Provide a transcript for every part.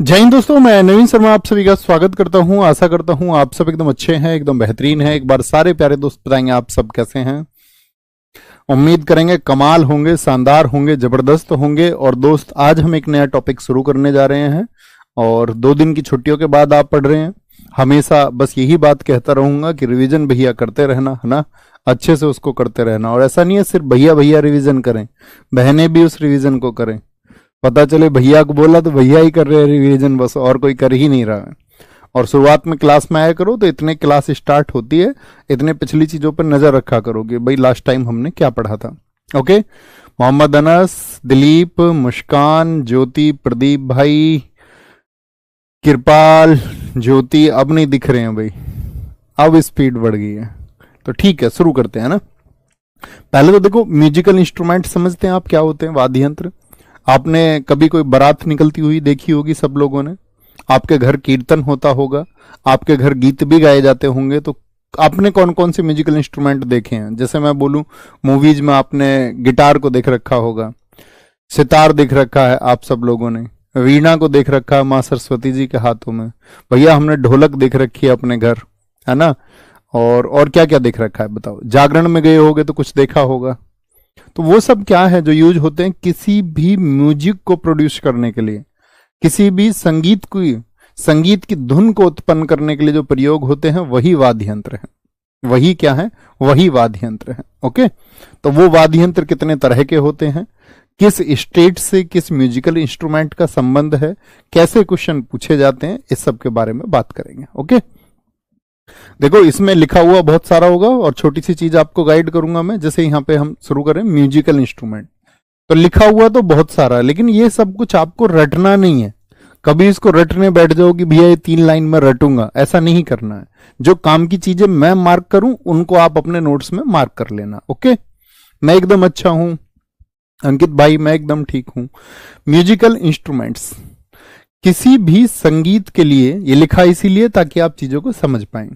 जय हिंद दोस्तों, मैं नवीन शर्मा आप सभी का स्वागत करता हूं। आशा करता हूं आप सब एकदम अच्छे हैं, एकदम बेहतरीन हैं। एक बार सारे प्यारे दोस्त बताएंगे आप सब कैसे हैं। उम्मीद करेंगे कमाल होंगे, शानदार होंगे, जबरदस्त होंगे। और दोस्त आज हम एक नया टॉपिक शुरू करने जा रहे हैं और 2 दिन की छुट्टियों के बाद आप पढ़ रहे हैं। हमेशा बस यही बात कहता रहूंगा कि रिवीजन भैया करते रहना, है ना, अच्छे से उसको करते रहना। और ऐसा नहीं है सिर्फ भैया भैया रिवीजन करें, बहनें भी उस रिवीजन को करें। पता चले भैया को बोला तो भैया ही कर रहे हैं रिवीजन, बस और कोई कर ही नहीं रहा है। और शुरुआत में क्लास में आया करो तो इतने क्लास स्टार्ट होती है, इतने पिछली चीजों पर नजर रखा करो कि भाई लास्ट टाइम हमने क्या पढ़ा था। ओके, मोहम्मद अनस, दिलीप, मुस्कान, ज्योति, प्रदीप भाई, कृपाल, ज्योति अब नहीं दिख रहे हैं भाई, अब स्पीड बढ़ गई है। तो ठीक है, शुरू करते हैं ना। पहले तो देखो, म्यूजिकल इंस्ट्रूमेंट समझते हैं आप क्या होते हैं। वाद्य यंत्र आपने कभी कोई बारात निकलती हुई देखी होगी सब लोगों ने, आपके घर कीर्तन होता होगा, आपके घर गीत भी गाए जाते होंगे। तो आपने कौन कौन से म्यूजिकल इंस्ट्रूमेंट देखे हैं? जैसे मैं बोलूं, मूवीज में आपने गिटार को देख रखा होगा, सितार देख रखा है आप सब लोगों ने, वीणा को देख रखा है माँ सरस्वती जी के हाथों में। भैया हमने ढोलक देख रखी है अपने घर, है ना। और क्या क्या देख रखा है बताओ? जागरण में गए होगे तो कुछ देखा होगा। तो वो सब क्या है जो यूज होते हैं किसी भी म्यूजिक को प्रोड्यूस करने के लिए, किसी भी संगीत की धुन को उत्पन्न करने के लिए जो प्रयोग होते हैं वही वाद्य यंत्र है। वही क्या है? वही वाद्य यंत्र है। ओके, तो वो वाद्य यंत्र कितने तरह के होते हैं, किस स्टेट से किस म्यूजिकल इंस्ट्रूमेंट का संबंध है, कैसे क्वेश्चन पूछे जाते हैं, इस सब के बारे में बात करेंगे। ओके, देखो इसमें लिखा हुआ बहुत सारा होगा और छोटी सी चीज आपको गाइड करूंगा मैं। जैसे यहाँ पे हम शुरू करें म्यूजिकल इंस्ट्रूमेंट, तो लिखा हुआ तो बहुत सारा है, लेकिन ये सब कुछ आपको रटना नहीं है। कभी इसको रटने बैठ जाओ कि भैया ये 3 लाइन में रटूंगा, ऐसा नहीं करना है। जो काम की चीजें मैं मार्क करूं उनको आप अपने नोट्स में मार्क कर लेना। ओके, मैं एकदम अच्छा हूं अंकित भाई, मैं एकदम ठीक हूं। म्यूजिकल इंस्ट्रूमेंट्स किसी भी संगीत के लिए, ये लिखा इसीलिए ताकि आप चीजों को समझ पाएं।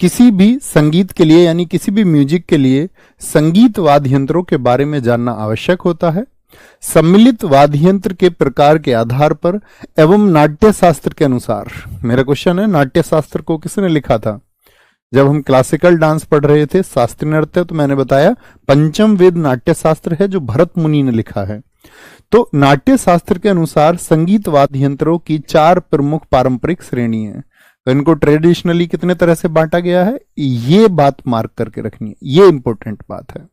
किसी भी संगीत के लिए यानी किसी भी म्यूजिक के लिए संगीत वाद्य यंत्रों के बारे में जानना आवश्यक होता है। सम्मिलित वाद्य यंत्र के प्रकार के आधार पर एवं नाट्य शास्त्र के अनुसार। मेरा क्वेश्चन है, नाट्य शास्त्र को किसने लिखा था? जब हम क्लासिकल डांस पढ़ रहे थे, शास्त्रीय नृत्य, तो मैंने बताया पंचम वेद नाट्य शास्त्र है जो भरत मुनि ने लिखा है। तो नाट्य शास्त्र के अनुसार संगीत वाद्य यंत्रों की 4 प्रमुख पारंपरिक श्रेणी है। तो इनको ट्रेडिशनली कितने तरह से बांटा गया है, ये बात मार्क करके रखनी है, ये इंपॉर्टेंट बात है।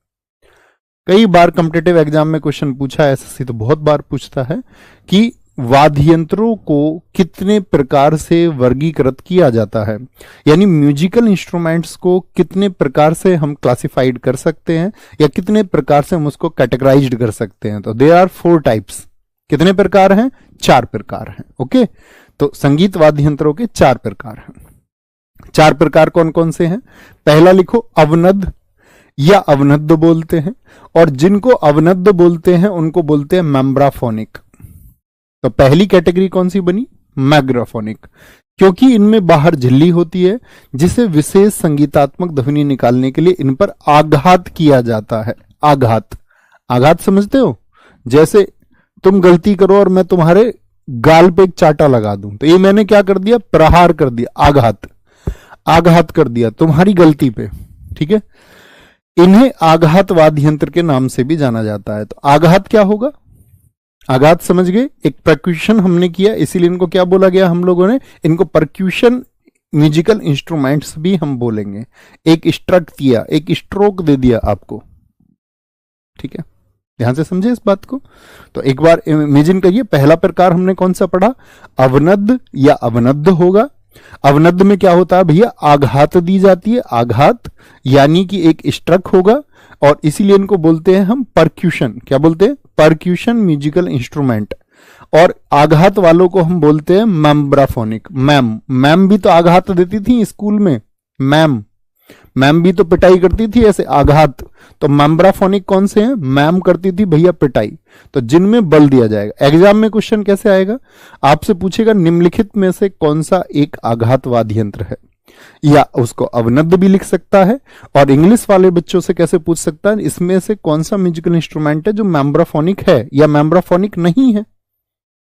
कई बार कॉम्पिटिटिव एग्जाम में क्वेश्चन पूछा है, एसएससी तो बहुत बार पूछता है कि वाद्य यंत्रों को कितने प्रकार से वर्गीकृत किया जाता है, यानी म्यूजिकल इंस्ट्रूमेंट्स को कितने प्रकार से हम क्लासिफाइड कर सकते हैं या कितने प्रकार से हम उसको कैटेगराइज्ड कर सकते हैं। तो देयर आर 4 टाइप्स। कितने प्रकार हैं? 4 प्रकार हैं। ओके, तो संगीत वाद्य यंत्रों के 4 प्रकार हैं। 4 प्रकार कौन कौन से हैं? पहला लिखो, अवनद या अवनद्ध बोलते हैं, और जिनको अवनद्ध बोलते हैं उनको बोलते हैं मेम्ब्राफोनिक। तो पहली कैटेगरी कौन सी बनी? मैग्राफोनिक, क्योंकि इनमें बाहर झिल्ली होती है जिसे विशेष संगीतात्मक ध्वनि निकालने के लिए इन पर आघात किया जाता है। आघात समझते हो? जैसे तुम गलती करो और मैं तुम्हारे गाल पे एक चाटा लगा दूं, तो ये मैंने क्या कर दिया? प्रहार कर दिया, आघात कर दिया तुम्हारी गलती पे। ठीक है, इन्हें आघात वाद्य यंत्र के नाम से भी जाना जाता है। तो आघात क्या होगा? आघात समझ गए? एक परक्यूशन हमने किया, इसीलिए इनको क्या बोला गया हम लोगों ने? इनको परक्यूशन म्यूजिकल इंस्ट्रूमेंट्स भी हम बोलेंगे। एक स्ट्रक दिया, एक स्ट्रोक दे दिया आपको। ठीक है, ध्यान से समझे इस बात को। तो एक बार इमेजिन करिए, पहला प्रकार हमने कौन सा पढ़ा? अवनद्ध या अवनद्ध होगा। अवनद्ध में क्या होता है भैया? आघात दी जाती है, आघात यानी कि एक स्ट्रक होगा, और इसीलिए इनको बोलते हैं हम परक्यूशन। क्या बोलते हैं? Percussion musical instrument. और आघात वालों को हम बोलते हैं मेम्ब्राफोनिक। मैम भी तो आघात देती थी स्कूल में, मैम भी तो पिटाई करती थी ऐसे, आघात। तो मेम्ब्राफोनिक कौन से हैं? मैम करती थी भैया पिटाई। तो जिनमें बल दिया जाएगा। एग्जाम में क्वेश्चन कैसे आएगा? आपसे पूछेगा निम्नलिखित में से कौन सा एक आघात वाद्य यंत्र है, या उसको अवनद्ध भी लिख सकता है। और इंग्लिश वाले बच्चों से कैसे पूछ सकता है, इसमें से कौन सा म्यूजिकल इंस्ट्रूमेंट है जो मेम्ब्राफोनिक है या मेम्ब्राफोनिक नहीं है।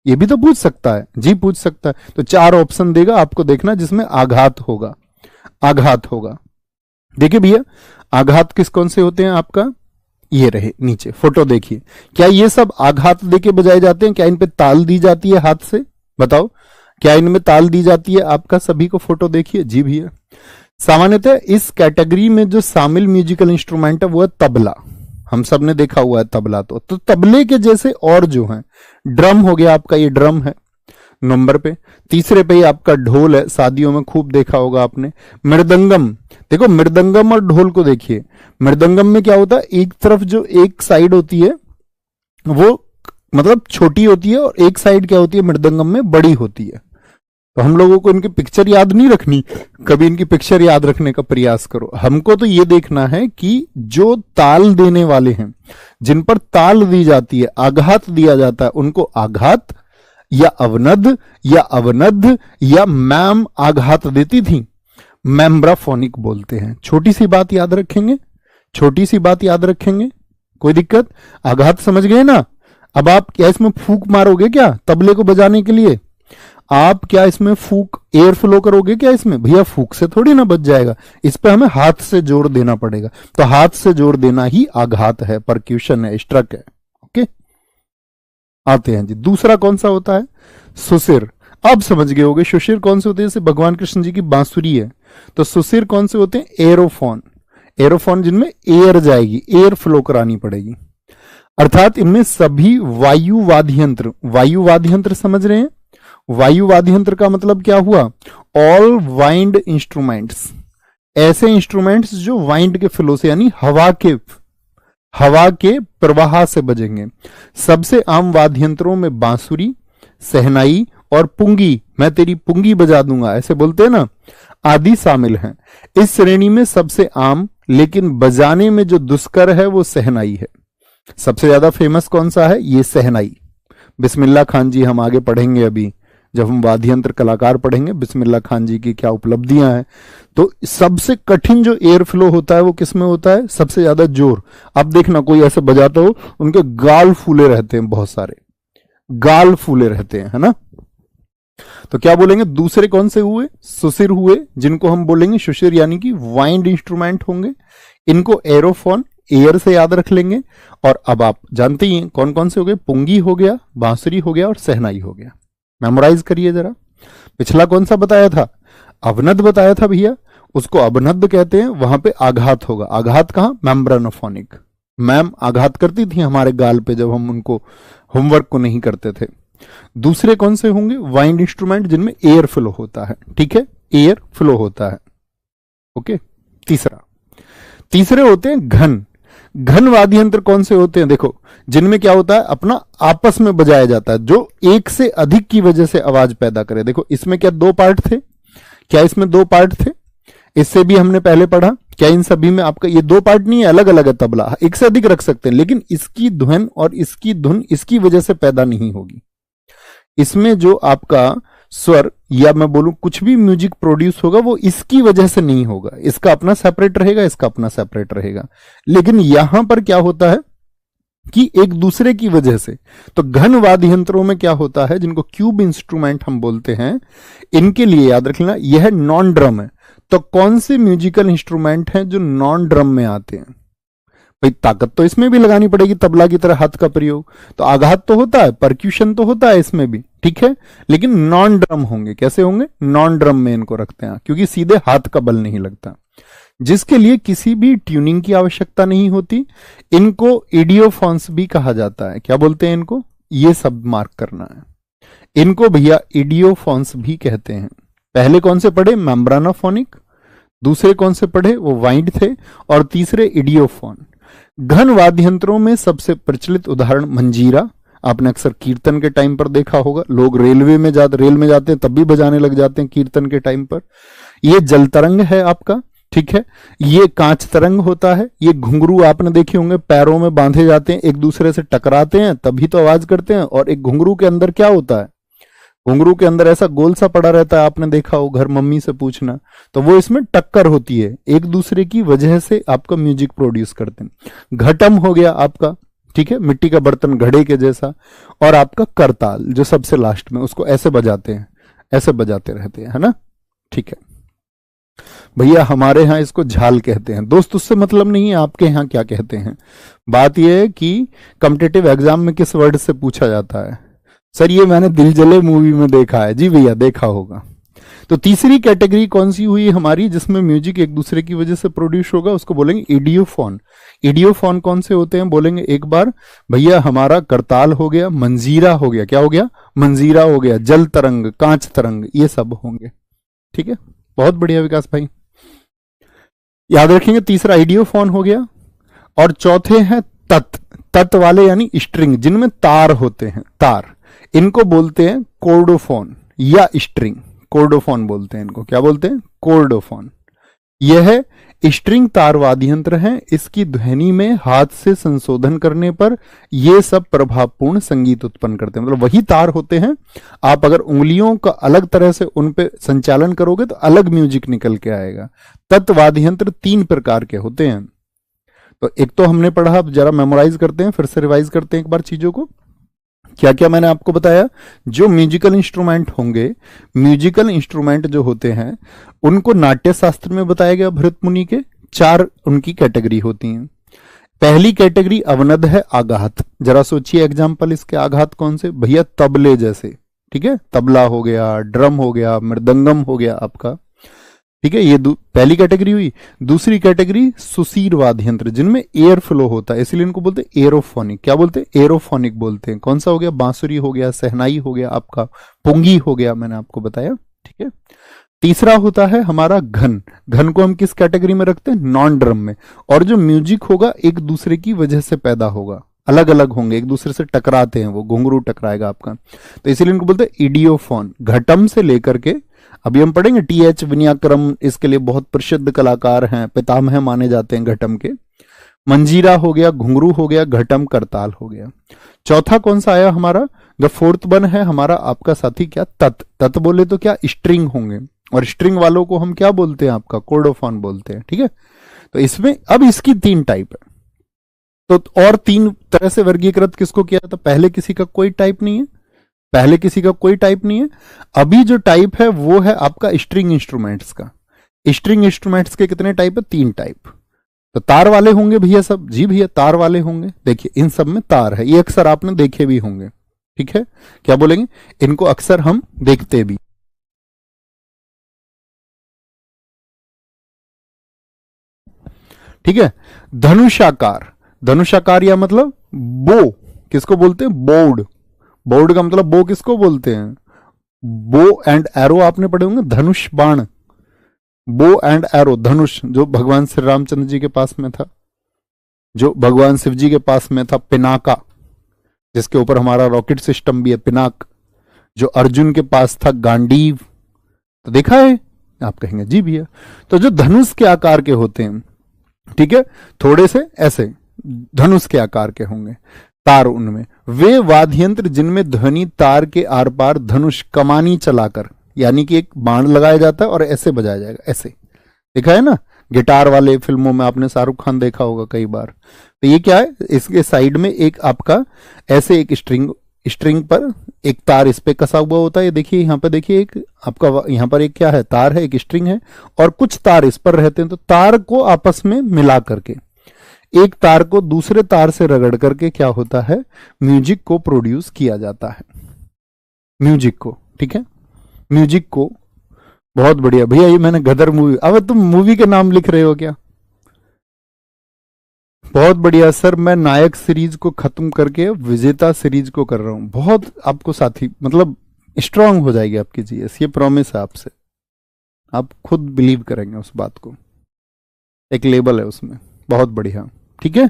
ये भी तो पूछ सकता है जी, पूछ सकता है। तो 4 ऑप्शन देगा आपको, देखना जिसमें आघात होगा, आघात होगा। देखिए भैया, आघात किस कौन से होते हैं आपका, ये रहे नीचे फोटो देखिए। क्या ये सब आघात देके बजाए जाते हैं? क्या इन पे ताल दी जाती है हाथ से? बताओ, क्या इनमें ताल दी जाती है? आपका सभी को फोटो देखिए जी भैया। सामान्यतः इस कैटेगरी में जो शामिल म्यूजिकल इंस्ट्रूमेंट है वो है तबला। हम सब ने देखा हुआ है तबला। तो तबले के जैसे और जो है, ड्रम हो गया आपका, ये ड्रम है नंबर पे। तीसरे पे ही आपका ढोल है, शादियों में खूब देखा होगा आपने। मृदंगम, देखो मृदंगम और ढोल को देखिए। मृदंगम में क्या होता है, एक तरफ जो एक साइड होती है वो मतलब छोटी होती है, और एक साइड क्या होती है मृदंगम में, बड़ी होती है। तो हम लोगों को इनकी पिक्चर याद नहीं रखनी, कभी इनकी पिक्चर याद रखने का प्रयास करो। हमको तो ये देखना है कि जो ताल देने वाले हैं, जिन पर ताल दी जाती है, आघात दिया जाता है, उनको आघात या अवनद या अवनद्ध या मैम आघात देती थी, मेम्ब्राफोनिक बोलते हैं। छोटी सी बात याद रखेंगे, छोटी सी बात याद रखेंगे, कोई दिक्कत? आघात समझ गए ना? अब आप क्या इसमें फूंक मारोगे क्या तबले को बजाने के लिए? आप क्या इसमें फूंक, एयर फ्लो करोगे क्या इसमें? भैया फूंक से थोड़ी ना बच जाएगा, इस पे हमें हाथ से जोर देना पड़ेगा। तो हाथ से जोर देना ही आघात है, परक्यूशन है, स्ट्रक है। ओके, आते हैं जी। दूसरा कौन सा होता है? सुसिर। अब समझ गए होगे सुशिर कौन से होते हैं। जैसे भगवान कृष्ण जी की बांसुरी है, तो सुसिर कौन से होते हैं? एरोफोन। एरोफोन जिनमें एयर जाएगी, एयर फ्लो करानी पड़ेगी। अर्थात इनमें सभी वायु वाद्य यंत्र, वायु वाद्य यंत्र समझ रहे हैं? वायु वाद्य यंत्र का मतलब क्या हुआ? ऑल वाइंड इंस्ट्रूमेंट्स, ऐसे इंस्ट्रूमेंट्स जो वाइंड के फ्लो से, यानी हवा के प्रवाह से बजेंगे। सबसे आम वाद्य यंत्रों में बांसुरी, सहनाई और पुंगी, मैं तेरी पुंगी बजा दूंगा, ऐसे बोलते हैं ना, आदि शामिल हैं। इस श्रेणी में सबसे आम लेकिन बजाने में जो दुष्कर है वो सहनाई है। सबसे ज्यादा फेमस कौन सा है? ये सहनाई। बिस्मिल्लाह खान जी हम आगे पढ़ेंगे, अभी जब हम वाद्य यंत्र कलाकार पढ़ेंगे, बिस्मिल्लाह खान जी की क्या उपलब्धियां हैं। तो सबसे कठिन जो एयर फ्लो होता है वो किसमें होता है? सबसे ज्यादा जोर। अब देखना कोई ऐसे बजाता हो, उनके गाल फूले रहते हैं, बहुत सारे गाल फूले रहते हैं, है ना। तो क्या बोलेंगे? दूसरे कौन से हुए? सुसिर हुए, जिनको हम बोलेंगे सुशिर, यानी कि वाइंड इंस्ट्रूमेंट होंगे। इनको एरोफोन, एयर से याद रख लेंगे। और अब आप जानते ही हैं कौन कौन से हो गए? पुंगी हो गया, बांसुरी हो गया और सहनाई हो गया। मेमोराइज करिए जरा। पिछला कौन सा बताया था? अवनद बताया था भैया, उसको अवनद कहते हैं। वहां पे आघात होगा। आघात कहां? मेम्ब्रानोफोनिक। मैम आघात करती थी हमारे गाल पे जब हम उनको होमवर्क को नहीं करते थे। दूसरे कौन से होंगे? वाइंड इंस्ट्रूमेंट जिनमें एयर फ्लो होता है, ठीक है, एयर फ्लो होता है। ओके, तीसरे होते हैं घन। घन वाद्य यंत्र कौन से होते हैं? देखो, जिनमें क्या होता है, अपना आपस में बजाया जाता है, जो एक से अधिक की वजह से आवाज पैदा करे। देखो इसमें क्या 2 पार्ट थे? क्या इसमें 2 पार्ट थे? इससे भी हमने पहले पढ़ा। क्या इन सभी में आपका ये 2 पार्ट नहीं है, अलग अलग है तबला, एक से अधिक रख सकते हैं, लेकिन इसकी ध्वन और इसकी धुन इसकी वजह से पैदा नहीं होगी। इसमें जो आपका स्वर या मैं बोलूं कुछ भी म्यूजिक प्रोड्यूस होगा वो इसकी वजह से नहीं होगा, इसका अपना सेपरेट रहेगा, इसका अपना सेपरेट रहेगा। लेकिन यहां पर क्या होता है कि एक दूसरे की वजह से। तो घन वाद्य यंत्रों में क्या होता है, जिनको क्यूब इंस्ट्रूमेंट हम बोलते हैं, इनके लिए याद रख लेना यह नॉन ड्रम है। तो कौन से म्यूजिकल इंस्ट्रूमेंट हैं जो नॉन ड्रम में आते हैं? भाई ताकत तो इसमें भी लगानी पड़ेगी, तबला की तरह हाथ का प्रयोग। तो आघात तो होता है, परक्यूशन तो होता है इसमें भी, ठीक है, लेकिन नॉन ड्रम होंगे। कैसे होंगे? नॉन ड्रम में इनको रखते हैं, क्योंकि सीधे हाथ का बल नहीं लगता, जिसके लिए किसी भी ट्यूनिंग की आवश्यकता नहीं होती। इनको इडियोफोन्स भी कहा जाता है। क्या बोलते हैं इनको? ये सब मार्क करना है। इनको भैया इडियोफोन्स भी कहते हैं। पहले कौन से पढ़े? मेम्ब्रानोफोनिक। दूसरे कौन से पढ़े? वो वाइंड थे। और तीसरे इडियोफोन। घन वाद्य यंत्रों में सबसे प्रचलित उदाहरण मंजीरा। आपने अक्सर कीर्तन के टाइम पर देखा होगा, लोग रेल में जाते हैं तब भी बजाने लग जाते हैं कीर्तन के टाइम पर। ये जल तरंग है आपका, ठीक है। ये कांच तरंग होता है। ये घुंघरू आपने देखे होंगे, पैरों में बांधे जाते हैं, एक दूसरे से टकराते हैं तभी तो आवाज करते हैं। और एक घुंघरू के अंदर क्या होता है? घुंघरू के अंदर ऐसा गोल सा पड़ा रहता है, आपने देखा हो, घर मम्मी से पूछना। तो वो इसमें टक्कर होती है, एक दूसरे की वजह से आपका म्यूजिक प्रोड्यूस करते हैं। घटम हो गया आपका, ठीक है, मिट्टी का बर्तन घड़े के जैसा। और आपका करताल जो सबसे लास्ट में, उसको ऐसे बजाते हैं, ऐसे बजाते रहते हैं, है ना। ठीक है भैया, हमारे यहाँ इसको झाल कहते हैं। दोस्त उससे मतलब नहीं है आपके यहाँ क्या कहते हैं, बात यह है कि कॉम्पिटिटिव एग्जाम में किस वर्ड से पूछा जाता है। सर ये मैंने दिल जले मूवी में देखा है। जी भैया देखा होगा। तो तीसरी कैटेगरी कौन सी हुई हमारी, जिसमें म्यूजिक एक दूसरे की वजह से प्रोड्यूस होगा, उसको बोलेंगे इडियोफोन। इडियोफोन कौन से होते हैं बोलेंगे एक बार। भैया हमारा करताल हो गया, मंजीरा हो गया, क्या हो गया, मंजीरा हो गया, जल तरंग, कांच तरंग, ये सब होंगे। ठीक है, बहुत बढ़िया विकास भाई, याद रखेंगे। तीसरा आइडियोफोन हो गया। और चौथे हैं तत् वाले यानी स्ट्रिंग, जिनमें तार होते हैं, तार, इनको बोलते हैं कोर्डोफोन या स्ट्रिंग। कोर्डोफोन बोलते हैं इनको, क्या बोलते हैं, कोर्डोफोन। यह स्ट्रिंग तार वाद्य यंत्र है। इसकी ध्वनि में हाथ से संशोधन करने पर यह सब प्रभावपूर्ण संगीत उत्पन्न करते हैं। मतलब वही तार होते हैं, आप अगर उंगलियों का अलग तरह से उन पे संचालन करोगे तो अलग म्यूजिक निकल के आएगा। तत् वाद्य यंत्र 3 प्रकार के होते हैं। तो एक तो हमने पढ़ा, अब जरा मेमोराइज करते हैं, फिर से रिवाइज करते हैं एक बार चीजों को। क्या क्या मैंने आपको बताया, जो म्यूजिकल इंस्ट्रूमेंट होंगे, म्यूजिकल इंस्ट्रूमेंट जो होते हैं उनको नाट्य शास्त्र में बताया गया भरत मुनि के। 4 उनकी कैटेगरी होती हैं। पहली कैटेगरी अवनद है, आघात। जरा सोचिए एग्जांपल इसके, आघात कौन से भैया, तबले जैसे, ठीक है, तबला हो गया, ड्रम हो गया, मृदंगम हो गया आपका। ठीक है, ये पहली कैटेगरी हुई। दूसरी कैटेगरी सुशीर वाद्य यंत्र, जिनमें एयर फ्लो होता है, इसलिए इनको बोलते हैं एरोफोनिक। क्या बोलते हैं, एरोफोनिक बोलते हैं। कौन सा हो गया, बांसुरी हो गया, सहनाई हो गया, आपका पुंगी हो गया, मैंने आपको बताया। ठीक है, तीसरा होता है हमारा घन। घन को हम किस कैटेगरी में रखते हैं, नॉन ड्रम में। और जो म्यूजिक होगा एक दूसरे की वजह से पैदा होगा, अलग अलग होंगे, एक दूसरे से टकराते हैं, वो घुंघरू टकराएगा आपका, तो इसीलिए इनको बोलते हैं इडियोफोन। घटम से लेकर के, अभी हम पढ़ेंगे, टीएच विनायकरम इसके लिए बहुत प्रसिद्ध कलाकार हैं, पितामह माने जाते हैं घटम के। मंजीरा हो गया, घुंघरू हो गया, घटम, करताल हो गया। चौथा कौन सा आया हमारा, द फोर्थ वन है हमारा आपका साथी, क्या, तत् बोले तो क्या, स्ट्रिंग होंगे। और स्ट्रिंग वालों को हम क्या बोलते हैं, आपका कोर्डोफोन बोलते हैं। ठीक है, तो इसमें अब इसकी 3 टाइप है। तो और 3 तरह से वर्गीकृत किसको किया था, पहले किसी का कोई टाइप नहीं है, पहले किसी का कोई टाइप नहीं है। अभी जो टाइप है वो है आपका स्ट्रिंग इंस्ट्रूमेंट्स का। स्ट्रिंग इंस्ट्रूमेंट्स के कितने टाइप है, 3 टाइप। तो तार वाले होंगे भैया सब, जी भैया तार वाले होंगे। देखिए इन सब में तार है, ये अक्सर आपने देखे भी होंगे। ठीक है, क्या बोलेंगे, इनको अक्सर हम देखते भी। ठीक है, धनुषाकार। धनुषाकार या मतलब बो, किसको बोलते हैं, बोर्ड। बोर्ड का मतलब बो किसको बोलते हैं, बो एंड एरो आपने पढ़े होंगे, धनुष बाण, बो एंड एरो, धनुष जो भगवान श्री रामचंद्र जी के पास में था, जो भगवान शिव जी के पास में था, पिनाका, जिसके ऊपर हमारा रॉकेट सिस्टम भी है, पिनाक। जो अर्जुन के पास था, गांडीव, तो देखा है आप कहेंगे जी भैया। तो जो धनुष के आकार के होते हैं, ठीक है, थोड़े से ऐसे धनुष के आकार के होंगे, तार उनमें, वे वाद्य यंत्र जिनमें ध्वनि तार के आर पार धनुष कमानी चलाकर, यानी कि एक बाण लगाया जाता है और ऐसे बजाया जाएगा, ऐसे देखा है ना, गिटार वाले फिल्मों में आपने शाहरुख खान देखा होगा कई बार। तो ये क्या है, इसके साइड में एक आपका ऐसे एक स्ट्रिंग पर एक तार इस पे कसा हुआ होता है। ये देखिए यहाँ पे, देखिए एक आपका यहाँ पर एक क्या है, तार है, एक स्ट्रिंग है, और कुछ तार इस पर रहते हैं। तो तार को आपस में मिला करके, एक तार को दूसरे तार से रगड़ करके क्या होता है, म्यूजिक को प्रोड्यूस किया जाता है, म्यूजिक को। ठीक है, म्यूजिक को, बहुत बढ़िया भैया। ये मैंने गदर मूवी, अब तुम मूवी के नाम लिख रहे हो क्या, बहुत बढ़िया सर। मैं नायक सीरीज को खत्म करके विजेता सीरीज को कर रहा हूं। बहुत आपको साथी, मतलब स्ट्रांग हो जाएगी आपकी जीएस, ये प्रॉमिस है आपसे, आप खुद बिलीव करेंगे उस बात को, एक लेबल है उसमें, बहुत बढ़िया। ठीक है,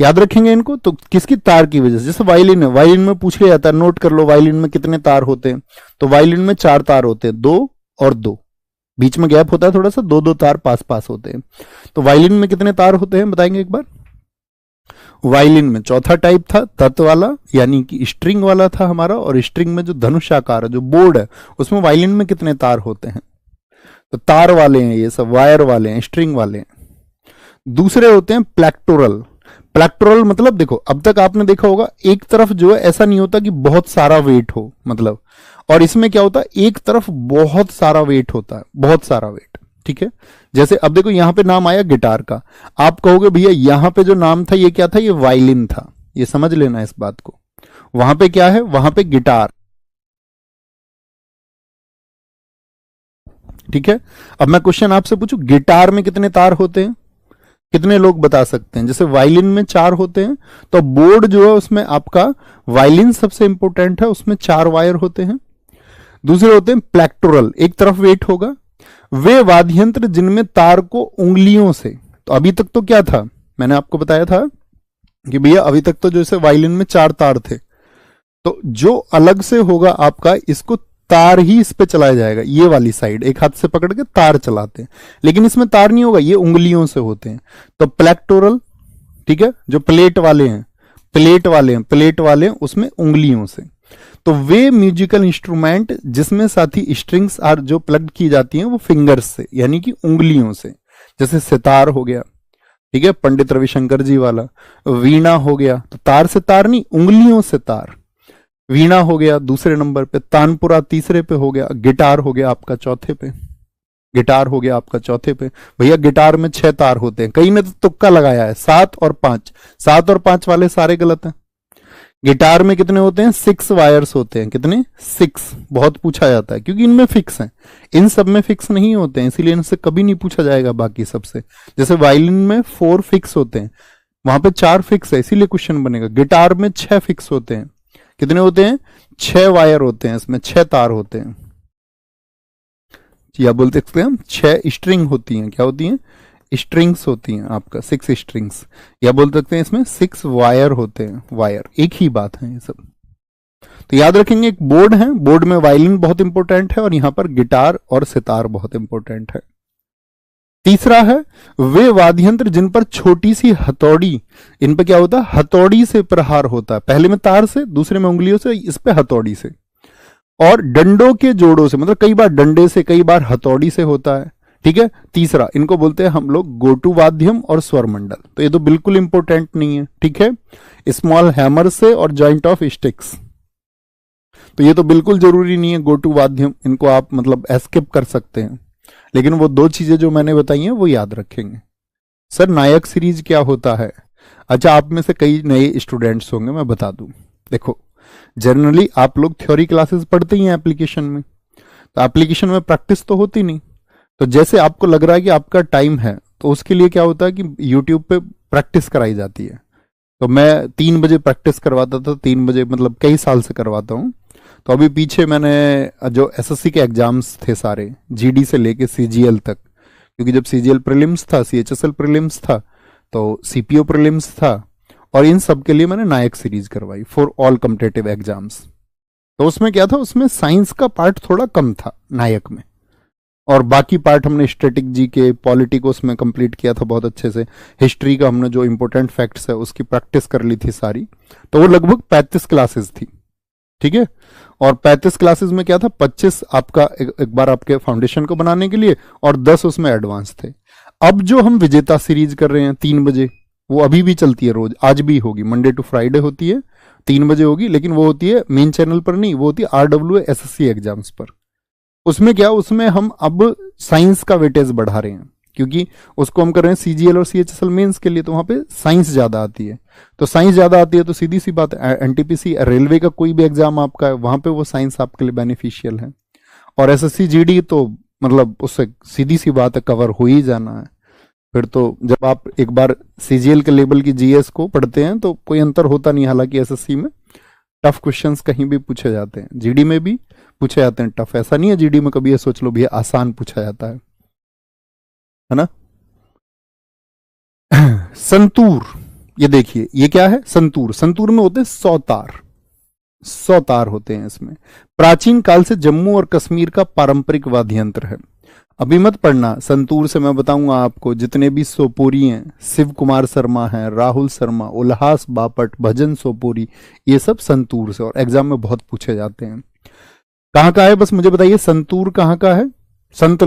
याद रखेंगे इनको। तो किसकी, तार की वजह से। जैसे वायलिन है, वायलिन में पूछ लिया जाता है, नोट कर लो वायलिन में कितने तार होते हैं। तो वायलिन में 4 तार होते हैं, 2 और 2, बीच में गैप होता है थोड़ा सा, 2-2 तार पास पास होते हैं। तो वायलिन में कितने तार होते हैं बताएंगे एक बार। वायलिन में चौथा टाइप था तत् वाला, यानी कि स्ट्रिंग वाला था हमारा। और स्ट्रिंग में जो धनुषाकार है, जो बोर्ड है, उसमें वायलिन में कितने तार होते हैं, तो तार वाले हैं ये सब, वायर वाले हैं, स्ट्रिंग वाले हैं। दूसरे होते हैं प्लेक्टोरल। प्लेक्टोरल मतलब देखो, अब तक आपने देखा होगा एक तरफ जो है ऐसा नहीं होता कि बहुत सारा वेट हो, मतलब, और इसमें क्या होता है एक तरफ बहुत सारा वेट होता है, बहुत सारा वेट। ठीक है, जैसे अब देखो यहां पे नाम आया गिटार का, आप कहोगे भैया यहां पे जो नाम था ये क्या था, ये वायलिन था, ये समझ लेना इस बात को। वहां पे क्या है, वहां पे गिटार। ठीक है, अब मैं क्वेश्चन आपसे पूछूं, गिटार में कितने तार होते हैं, कितने लोग बता सकते हैं? जैसे वायलिन में 4 होते हैं, तो बोर्ड जो है उसमें आपका वायलिन सबसे इंपॉर्टेंट है, उसमें 4 वायर होते हैं। दूसरे होते हैं प्लेक्टोरल, एक तरफ वेट होगा। वे वाद्य यंत्र जिनमें तार को उंगलियों से, तो अभी तक तो क्या था, मैंने आपको बताया था कि भैया अभी तक तो जैसे वायलिन में 4 तार थे, तो जो अलग से होगा आपका, इसको तार ही इस पे चलाया जाएगा, ये वाली साइड एक हाथ से पकड़ के तार चलाते हैं, लेकिन इसमें तार नहीं होगा, ये उंगलियों से होते हैं। तो प्लेक्टोरल, ठीक है, जो प्लेट वाले हैं, प्लेट वाले हैं उसमें उंगलियों से। तो वे म्यूजिकल इंस्ट्रूमेंट जिसमें साथ ही स्ट्रिंग्स आर जो प्लग की जाती हैं वो फिंगर्स से, यानी कि उंगलियों से, जैसे सितार हो गया, ठीक है, पंडित रविशंकर जी वाला। वीणा हो गया, तो तार से तार नहीं, उंगलियों से तार। वीणा हो गया दूसरे नंबर पे, तानपुरा तीसरे पे हो गया, गिटार हो गया आपका चौथे पे, गिटार हो गया आपका चौथे पे। भैया गिटार में 6 तार होते हैं, कई ने तो तुक्का लगाया है 7 और 5, 7 और 5 वाले सारे गलत हैं। गिटार में कितने होते हैं, 6 वायर्स होते हैं, कितने, 6। बहुत पूछा जाता है क्योंकि इनमें फिक्स हैं, इन सब में फिक्स नहीं होते हैं, इसीलिए इनसे कभी नहीं पूछा जाएगा बाकी सबसे। जैसे वायलिन में 4 फिक्स होते हैं, वहां पे 4 फिक्स है, इसीलिए क्वेश्चन बनेगा। गिटार में 6 फिक्स होते हैं, कितने होते हैं, 6 वायर होते हैं, इसमें 6 तार होते हैं, या बोल सकते हैं हम 6 स्ट्रिंग होती हैं, क्या होती हैं, स्ट्रिंग्स होती हैं आपका, 6 स्ट्रिंग्स, या बोल सकते हैं इसमें 6 वायर होते हैं, वायर, एक ही बात है ये सब। तो याद रखेंगे, एक बोर्ड है, बोर्ड में वायलिन बहुत इंपॉर्टेंट है और यहां पर गिटार और सितार बहुत इंपॉर्टेंट है। तीसरा है वे वाद्ययंत्र जिन पर छोटी सी हथौड़ी, इन पे क्या होता है, हथौड़ी से प्रहार होता है, पहले में तार से, दूसरे में उंगलियों से, इस पे हथौड़ी से, और डंडों के जोड़ों से, मतलब कई बार डंडे से, कई बार हथौड़ी से होता है। ठीक है, तीसरा इनको बोलते हैं हम लोग गोटू वाद्यम और स्वर मंडल, तो ये तो बिल्कुल इंपॉर्टेंट नहीं है। ठीक है, स्मॉल हैमर से और जॉइंट ऑफ स्टिक्स, तो ये तो बिल्कुल जरूरी नहीं है गोटू वाद्यम, इनको आप मतलब एस्केप कर सकते हैं, लेकिन वो 2 चीजें जो मैंने बताई हैं वो याद रखेंगे। सर नायक सीरीज क्या होता है? अच्छा, आप में से कई नए स्टूडेंट्स होंगे, मैं बता दूं, देखो जनरली आप लोग थ्योरी क्लासेस पढ़ते ही हैं एप्लीकेशन में, तो एप्लीकेशन में प्रैक्टिस तो होती नहीं, तो जैसे आपको लग रहा है कि आपका टाइम है, तो उसके लिए क्या होता है कि यूट्यूब पे प्रैक्टिस कराई जाती है। तो मैं 3 बजे प्रैक्टिस करवाता था, 3 बजे मतलब कई साल से करवाता हूँ। तो अभी पीछे मैंने जो एसएससी के एग्जाम्स थे सारे, जीडी से लेके सीजीएल तक, क्योंकि जब सीजीएल प्रीलिम्स था, सीएचएसएल प्रीलिम्स था, तो सीपीओ प्रीलिम्स था, और इन सब के लिए मैंने नायक सीरीज करवाई फॉर ऑल कॉम्पिटिटिव एग्जाम्स। तो उसमें क्या था, उसमें साइंस का पार्ट थोड़ा कम था नायक में, और बाकी पार्ट हमने स्टैटिक जी के, पॉलिटी को उसमें कंप्लीट किया था बहुत अच्छे से। हिस्ट्री का हमने जो इंपॉर्टेंट फैक्ट्स है उसकी प्रैक्टिस कर ली थी सारी, तो वो लगभग 35 क्लासेस थी। ठीक है, और 35 क्लासेस में क्या था, 25 आपका एक बार आपके फाउंडेशन को बनाने के लिए, और 10 उसमें एडवांस थे। अब जो हम विजेता सीरीज कर रहे हैं 3 बजे, वो अभी भी चलती है, रोज आज भी होगी, मंडे टू फ्राइडे होती है, 3 बजे होगी, लेकिन वो होती है मेन चैनल पर नहीं, वो होती है RWA SSC एग्जाम्स पर। उसमें क्या, उसमें हम अब साइंस का वेटेज बढ़ा रहे हैं, क्योंकि उसको हम कर रहे हैं सीजीएल और सीएचएसएल मेंस के लिए, तो वहां पे साइंस ज्यादा आती है। तो साइंस ज्यादा आती है तो सीधी सी बात है, एनटीपीसी रेलवे का कोई भी एग्जाम आपका है, वहां पे वो साइंस आपके लिए बेनिफिशियल है। और एसएससी जीडी तो मतलब उससे सीधी सी बात है, कवर हो ही जाना है। फिर तो जब आप एक बार सीजीएल के लेवल की जीएस को पढ़ते हैं तो कोई अंतर होता नहीं, हालांकि एसएससी में टफ क्वेश्चंस कहीं भी पूछे जाते हैं, जीडी में भी पूछे जाते हैं टफ, ऐसा नहीं है जीडी में कभी ये सोच लो भैया आसान पूछा जाता है ना। संतूर, ये देखिए ये क्या है, संतूर, संतूर में होते हैं 100 तार, 100 तार होते हैं इसमें। प्राचीन काल से जम्मू और कश्मीर का पारंपरिक वाद्य यंत्र है। अभी मत पढ़ना, संतूर से मैं बताऊंगा आपको, जितने भी सोपोरी हैं, शिव कुमार शर्मा हैं, राहुल शर्मा, उल्हास बापट, भजन सोपोरी, ये सब संतूर से, और एग्जाम में बहुत पूछे जाते हैं। कहाँ का है, बस मुझे बताइए संतूर कहाँ का है। संत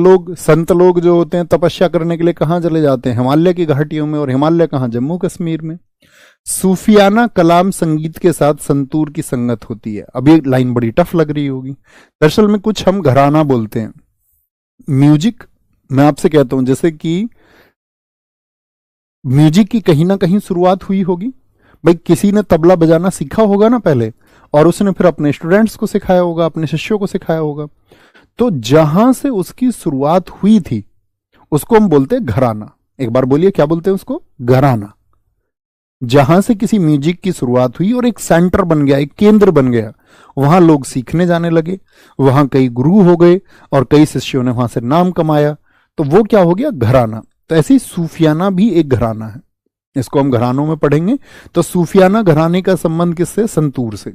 लोग जो होते हैं तपस्या करने के लिए कहाँ चले जाते हैं, हिमालय की घाटियों में, और हिमालय कहाँ, जम्मू कश्मीर में। सूफियाना कलाम संगीत के साथ संतूर की संगत होती है। अब ये लाइन बड़ी टफ लग रही होगी। दरअसल में कुछ हम घराना बोलते हैं। म्यूजिक, मैं आपसे कहता हूं जैसे कि म्यूजिक की कहीं ना कहीं शुरुआत हुई होगी। भाई किसी ने तबला बजाना सीखा होगा ना पहले, और उसने फिर अपने स्टूडेंट्स को सिखाया होगा, अपने शिष्यों को सिखाया होगा। तो जहां से उसकी शुरुआत हुई थी उसको हम बोलते हैं घराना। एक बार बोलिए, क्या बोलते हैं उसको? घराना। जहां से किसी म्यूजिक की शुरुआत हुई और एक सेंटर बन गया, एक केंद्र बन गया, वहां लोग सीखने जाने लगे, वहां कई गुरु हो गए और कई शिष्यों ने वहां से नाम कमाया, तो वो क्या हो गया? घराना। तो ऐसे ही सूफियाना भी एक घराना है, इसको हम घरानों में पढ़ेंगे। तो सूफियाना घराने का संबंध किससे? संतूर से।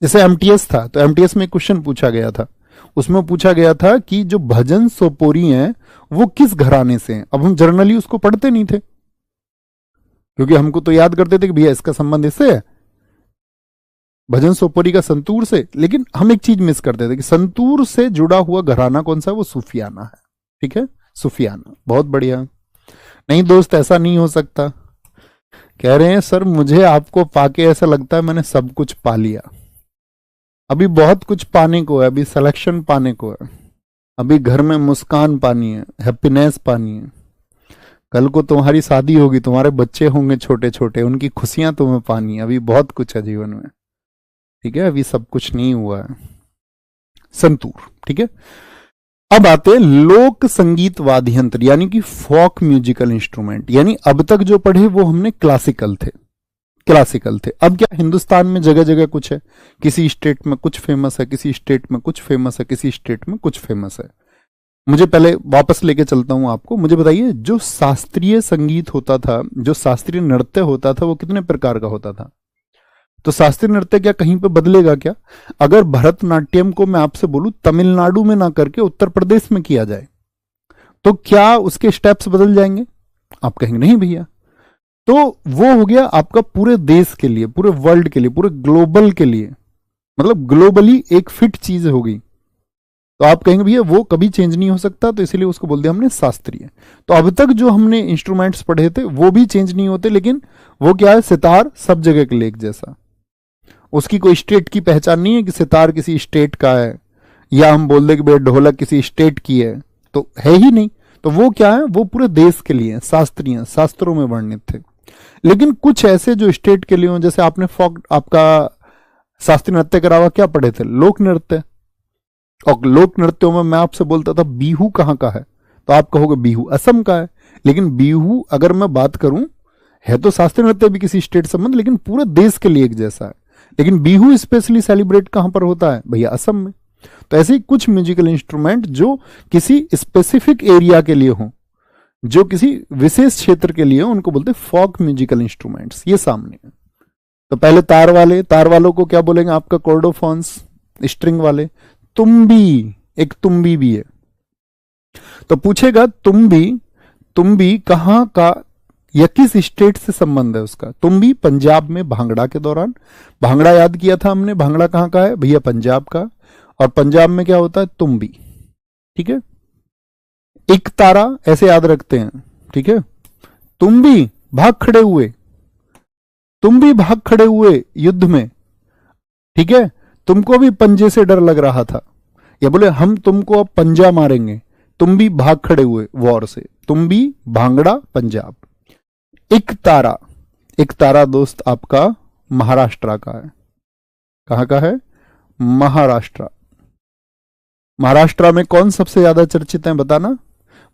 जैसे एमटीएस था, तो एमटीएस में क्वेश्चन पूछा गया था, उसमें पूछा गया था कि जो भजन सोपोरी हैं वो किस घराने से हैं। अब हम जर्नली उसको पढ़ते नहीं थे, क्योंकि हमको तो याद करते थे कि भैया इसका संबंध इससे है, भजन सोपोरी का संतूर से। लेकिन हम एक चीज मिस करते थे कि संतूर से जुड़ा हुआ घराना कौन सा है? वो सूफियाना है। ठीक है, सूफियाना। बहुत बढ़िया। नहीं दोस्त, ऐसा नहीं हो सकता। कह रहे हैं सर मुझे आपको पाके ऐसा लगता है मैंने सब कुछ पा लिया। अभी बहुत कुछ पाने को है, अभी सिलेक्शन पाने को है, अभी घर में मुस्कान पानी है, हैप्पीनेस पानी है। कल को तुम्हारी शादी होगी, तुम्हारे बच्चे होंगे छोटे छोटे, उनकी खुशियां तुम्हें पानी है। अभी बहुत कुछ है जीवन में। ठीक है, अभी सब कुछ नहीं हुआ है। संतूर। ठीक है, अब आते हैं लोक संगीत वाद्य यंत्र, यानी कि फोक म्यूजिकल इंस्ट्रूमेंट। यानी अब तक जो पढ़े वो हमने क्लासिकल थे, क्लासिकल थे। अब क्या हिंदुस्तान में जगह जगह कुछ है, किसी स्टेट में कुछ फेमस है, किसी स्टेट में कुछ फेमस है, किसी स्टेट में कुछ फेमस है। मुझे पहले वापस लेके चलता हूं आपको। मुझे बताइए, जो शास्त्रीय संगीत होता था, जो शास्त्रीय नृत्य होता था, वो कितने प्रकार का होता था? तो शास्त्रीय नृत्य क्या कहीं पे बदलेगा क्या? अगर भरतनाट्यम को मैं आपसे बोलूं तमिलनाडु में ना करके उत्तर प्रदेश में किया जाए, तो क्या उसके स्टेप्स बदल जाएंगे? आप कहेंगे नहीं भैया। तो वो हो गया आपका पूरे देश के लिए, पूरे वर्ल्ड के लिए, पूरे ग्लोबल के लिए, मतलब ग्लोबली एक फिट चीज होगी। तो आप कहेंगे भैया वो कभी चेंज नहीं हो सकता, तो इसलिए उसको बोल दिया हमने शास्त्रीय। तो अब तक जो हमने इंस्ट्रूमेंट्स पढ़े थे वो भी चेंज नहीं होते, लेकिन वो क्या है? सितार सब जगह के लिए एक जैसा। उसकी कोई स्टेट की पहचान नहीं है कि सितार किसी स्टेट का है, या हम बोल दे कि भैया ढोलक किसी स्टेट की है, तो है ही नहीं। तो वो क्या है? वो पूरे देश के लिए शास्त्रीय, शास्त्रों में वर्णित थे। लेकिन कुछ ऐसे जो स्टेट के लिए हो, जैसे आपने फोक, आपका शास्त्रीय नृत्य के अलावा क्या पढ़े थे? लोक नृत्य। और लोक नृत्यों में मैं आपसे बोलता था बिहू कहाँ का है, तो आप कहोगे बिहू असम का है। लेकिन बिहू अगर मैं बात करूं, है तो शास्त्रीय नृत्य भी किसी स्टेट संबंध, लेकिन पूरे देश के लिए एक जैसा है। लेकिन बिहू स्पेशली सेलिब्रेट कहां पर होता है? भैया असम में। तो ऐसे ही कुछ म्यूजिकल इंस्ट्रूमेंट जो किसी स्पेसिफिक एरिया के लिए हो, जो किसी विशेष क्षेत्र के लिए हो, उनको बोलते हैं फोक म्यूजिकल इंस्ट्रूमेंट्स। ये सामने है। तो पहले तार वाले, तार वालों को क्या बोलेंगे? आपका कॉर्डोफोन्स। स्ट्रिंग वाले तुम्बी, एक तुम्बी भी है। तो पूछेगा तुम्बी कहां का या किस स्टेट से संबंध है उसका? तुम्बी पंजाब में भांगड़ा के दौरान, भांगड़ा याद किया था हमने, भांगड़ा कहां का है भैया? पंजाब का। और पंजाब में क्या होता है? तुम्बी। ठीक है, एक तारा ऐसे याद रखते हैं। ठीक है, तुम्बी भाग खड़े हुए, तुम्बी भाग खड़े हुए युद्ध में। ठीक है, तुमको भी पंजे से डर लग रहा था, या बोले हम तुमको अब पंजा मारेंगे, तुम भी भाग खड़े हुए वॉर से। तुम्बी भांगड़ा पंजाब। एक तारा दोस्त आपका महाराष्ट्र का है। कहां का है? महाराष्ट्र। महाराष्ट्र में कौन सबसे ज्यादा चर्चित है बताना?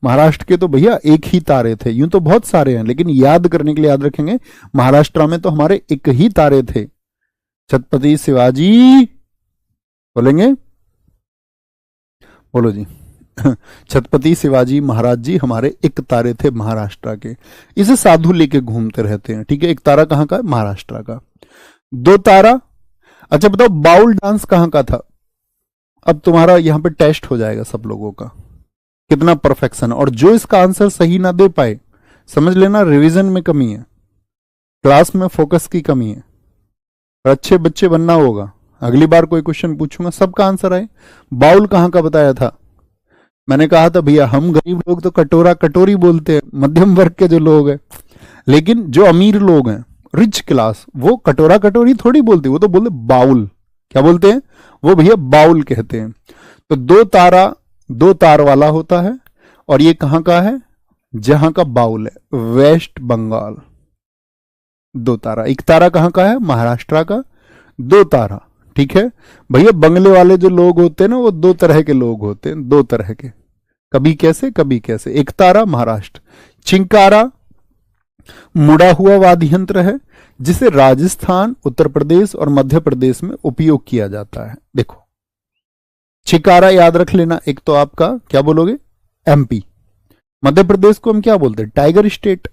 महाराष्ट्र के तो भैया एक ही तारे थे, यूं तो बहुत सारे हैं, लेकिन याद करने के लिए याद रखेंगे महाराष्ट्र में तो हमारे एक ही तारे थे, छत्रपति शिवाजी। बोलेंगे? बोलो जी। छत्रपति शिवाजी महाराज जी हमारे एक तारे थे महाराष्ट्र के। इसे साधु लेके घूमते रहते हैं। ठीक है, एक तारा कहां का है? महाराष्ट्र का। दो तारा। अच्छा बताओ बाउल डांस कहां का था? अब तुम्हारा यहां पे टेस्ट हो जाएगा सब लोगों का, कितना परफेक्शन। और जो इसका आंसर सही ना दे पाए, समझ लेना रिवीजन में कमी है, क्लास में फोकस की कमी है, और अच्छे बच्चे बनना होगा। अगली बार कोई क्वेश्चन पूछूंगा सबका आंसर आए। बाउल कहां का बताया था? मैंने कहा था भैया हम गरीब लोग तो कटोरा कटोरी बोलते हैं, मध्यम वर्ग के जो लोग हैं, लेकिन जो अमीर लोग हैं रिच क्लास, वो कटोरा कटोरी थोड़ी बोलते, वो तो बोलते बाउल। क्या बोलते हैं वो भैया? बाउल कहते हैं। तो दो तारा, दो तार वाला होता है, और ये कहां का है? जहां का बाउल है, वेस्ट बंगाल। दो तारा, एक तारा कहां का है? महाराष्ट्र का। दो तारा, ठीक है भैया। बंगले वाले जो लोग होते हैं ना, वो दो तरह के लोग होते हैं, दो तरह के, कभी कैसे कभी कैसे। एक तारा महाराष्ट्र। चिंकारा मुड़ा हुआ वाद्य यंत्र है, जिसे राजस्थान, उत्तर प्रदेश और मध्य प्रदेश में उपयोग किया जाता है। देखो चिकारा याद रख लेना। एक तो आपका क्या बोलोगे? एमपी। मध्य प्रदेश को हम क्या बोलते हैं? Tiger state.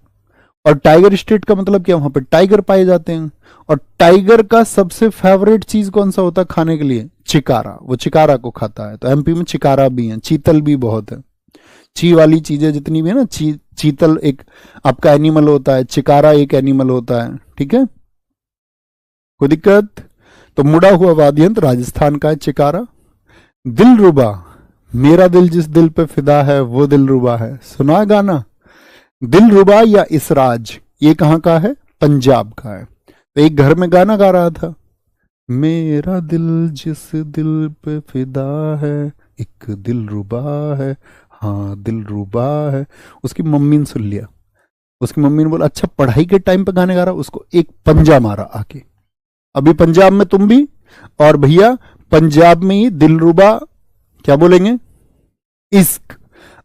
और टाइगर स्टेट का मतलब क्या? वहां पर टाइगर पाए जाते हैं। और टाइगर का सबसे फेवरेट चीज कौन सा होता है खाने के लिए? चिकारा। वो चिकारा को खाता है। तो एमपी में चिकारा भी है, चीतल भी बहुत है। ची वाली चीजें जितनी भी है ना, चीतल एक आपका एनिमल होता है, चिकारा एक एनिमल होता है, ठीक है, कोई दिक्कत? तो मुड़ा हुआ वाद्य यंत्र राजस्थान का है चिकारा। दिलरुबा, मेरा दिल जिस दिल पे फिदा है वो दिलरुबा है, सुना है गाना? दिलरुबा या इसराज, ये कहां का है? पंजाब का है। तो एक घर में गाना गा रहा था, मेरा दिल जिस दिल पे फिदा है, एक दिलरुबा है, हाँ दिलरुबा है। उसकी मम्मी ने सुन लिया। उसकी मम्मी ने बोला अच्छा पढ़ाई के टाइम पे गाने गा रहा, उसको एक पंजा मारा आके। अभी पंजाब में तुम भी, और भैया पंजाब में ही दिलरुबा क्या बोलेंगे? इश्क।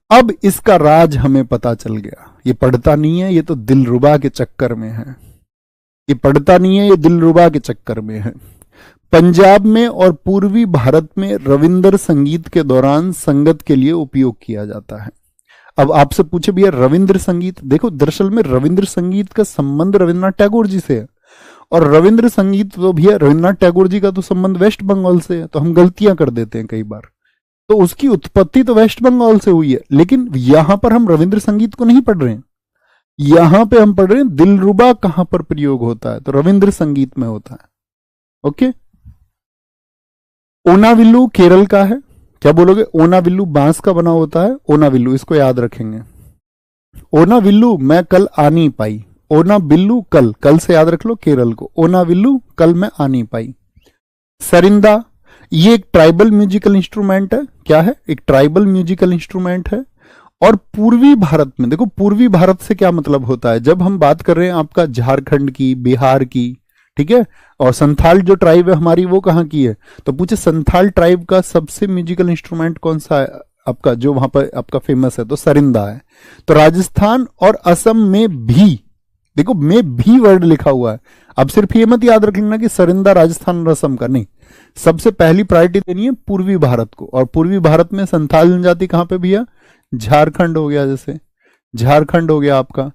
अब इसका राज हमें पता चल गया। ये पढ़ता नहीं है, ये तो दिलरुबा के चक्कर में है। ये पढ़ता नहीं है, ये दिलरुबा के चक्कर में है। पंजाब में और पूर्वी भारत में रविंद्र संगीत के दौरान संगत के लिए उपयोग किया जाता है। अब आपसे पूछे भैया रविंद्र संगीत, देखो दरअसल में रविंद्र संगीत का संबंध रविन्द्रनाथ टैगोर जी से है। और रविंद्र संगीत तो भैया रविन्द्रनाथ टैगोर जी का तो संबंध वेस्ट बंगाल से है। तो हम गलतियां कर देते हैं कई बार। तो उसकी उत्पत्ति तो वेस्ट बंगाल से हुई है, लेकिन यहां पर हम रविंद्र संगीत को नहीं पढ़ रहे हैं। यहां पे हम पढ़ रहे हैं दिलरुबा कहां पर प्रयोग होता है, तो रविंद्र संगीत में होता है। ओके। ओनाविल्लू केरल का है। क्या बोलोगे? ओनाविल्लू बांस का बना होता है। ओनाविल्लू, इसको याद रखेंगे। ओनाविल्लू मैं कल आ नहीं पाई। ओनाविल्लू कल, कल से याद रख लो केरल को। ओनाविल्लू कल मैं आ नहीं पाई। सरिंदा, ये एक ट्राइबल म्यूजिकल इंस्ट्रूमेंट है। क्या है? एक ट्राइबल म्यूजिकल इंस्ट्रूमेंट है। और पूर्वी भारत में, देखो पूर्वी भारत से क्या मतलब होता है, जब हम बात कर रहे हैं आपका झारखंड की, बिहार की, ठीक है, और संथाल जो ट्राइब है हमारी, वो कहां की है? तो पूछे संथाल ट्राइब का सबसे म्यूजिकल इंस्ट्रूमेंट कौन सा है आपका, जो वहां पर आपका फेमस है? तो सरिंदा है। तो राजस्थान और असम में भी, देखो में भी वर्ड लिखा हुआ है। अब सिर्फ ये मत याद रख लेना कि सरिंदा राजस्थान और असम का, नहीं। सबसे पहली प्रायोरिटी देनी है पूर्वी भारत को। और पूर्वी भारत में संथाल जनजाति कहां पे भैया? झारखंड हो गया, जैसे झारखंड हो गया आपका,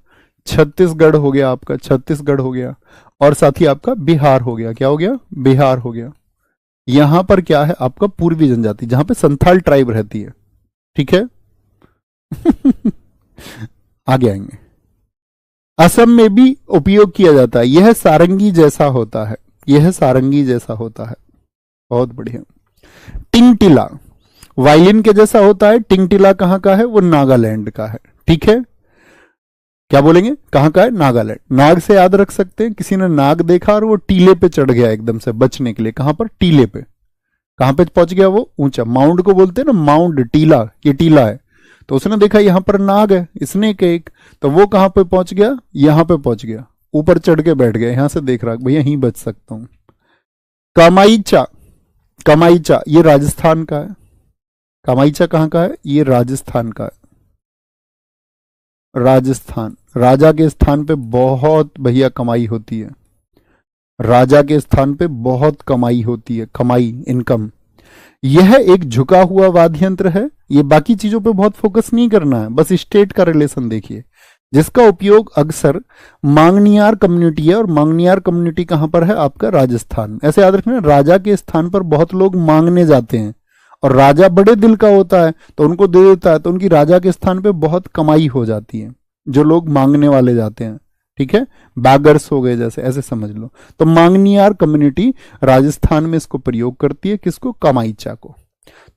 छत्तीसगढ़ हो गया आपका, छत्तीसगढ़ हो गया, और साथ ही आपका बिहार हो गया। क्या हो गया? बिहार हो गया। यहां पर क्या है आपका? पूर्वी जनजाति, जहां पे संथाल ट्राइब रहती है, ठीक है। आगे आएंगे। असम में भी उपयोग किया जाता है। यह सारंगी जैसा होता है। यह सारंगी जैसा होता है। बहुत बढ़िया। टिंगटिला वायलिन के जैसा होता है। टिंगटिला कहां का है? वो नागालैंड का है, ठीक है। क्या बोलेंगे? कहां का है? नागालैंड। नाग से याद रख सकते हैं, किसी ने नाग देखा और वो टीले पे चढ़ गया एकदम से बचने के लिए। कहां पर? टीले पे। कहां पे पहुंच गया वो? ऊंचा। माउंड को बोलते हैं ना, माउंड, टीला, ये टीला है। तो उसने देखा यहां पर नाग है, स्नेक है एक, तो वो कहां पे पहुंच गया? यहां पे पहुंच गया, ऊपर चढ़ के बैठ गया। यहां से देख रहा भैया यहीं बच सकता हूं। कामाईचा, कामाईचा ये राजस्थान का है। कामाईचा कहां का है? ये राजस्थान का है। राजस्थान, राजा के स्थान पे बहुत भैया कमाई होती है। राजा के स्थान पे बहुत कमाई होती है, कमाई, इनकम। यह एक झुका हुआ वाद्य यंत्र है। ये बाकी चीजों पे बहुत फोकस नहीं करना है, बस स्टेट का रिलेशन देखिए, जिसका उपयोग अक्सर मांगनियार कम्युनिटी है। और मांगनियार कम्युनिटी कहां पर है? आपका राजस्थान। ऐसे याद रखना, राजा के स्थान पर बहुत लोग मांगने जाते हैं, और राजा बड़े दिल का होता है तो उनको दे देता है, तो उनकी राजा के स्थान पे बहुत कमाई हो जाती है, जो लोग मांगने वाले जाते हैं, ठीक है। बैगर्स हो गए जैसे, ऐसे समझ लो। तो मांगनियार कम्युनिटी राजस्थान में इसको प्रयोग करती है। किसको? कामाईचा को।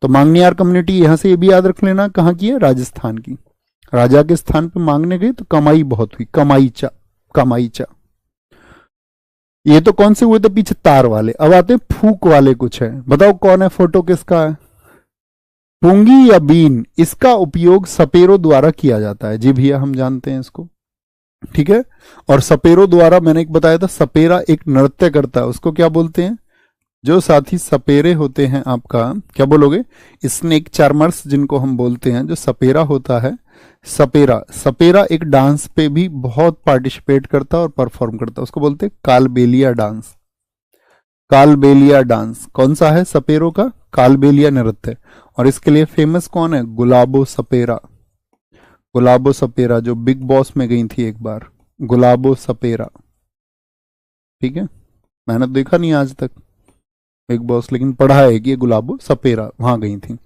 तो मांगनियार कम्युनिटी यहां से ये भी याद रख लेना कहां की है? राजस्थान की। राजा के स्थान पे मांगने गई तो कमाई बहुत हुई, कामाईचा, कामाईचा। ये तो कौन से हुए थे पीछे, तार वाले। अब आते हैं फूक वाले कुछ है, बताओ कौन है, फोटो किसका है, पुंगी या बीन। इसका उपयोग सपेरों द्वारा किया जाता है। जी भैया हम जानते हैं इसको, ठीक है। और सपेरों द्वारा, मैंने एक बताया था, सपेरा एक नृत्य करता है, उसको क्या बोलते हैं, जो साथी सपेरे होते हैं आपका, क्या बोलोगे, स्नेक चार्मर्स जिनको हम बोलते हैं, जो सपेरा होता है, सपेरा, सपेरा एक डांस पे भी बहुत पार्टिसिपेट करता है और परफॉर्म करता है, उसको बोलते हैं कालबेलिया डांस। कालबेलिया डांस कौन सा है, सपेरों का कालबेलिया नृत्य। और इसके लिए फेमस कौन है, गुलाबो सपेरा। गुलाबो सपेरा जो बिग बॉस में गई थी एक बार, गुलाबो सपेरा, ठीक है। मैंने तो देखा नहीं आज तक बिग बॉस, लेकिन पढ़ा है कि ये गुलाबो सपेरा वहां गई थी।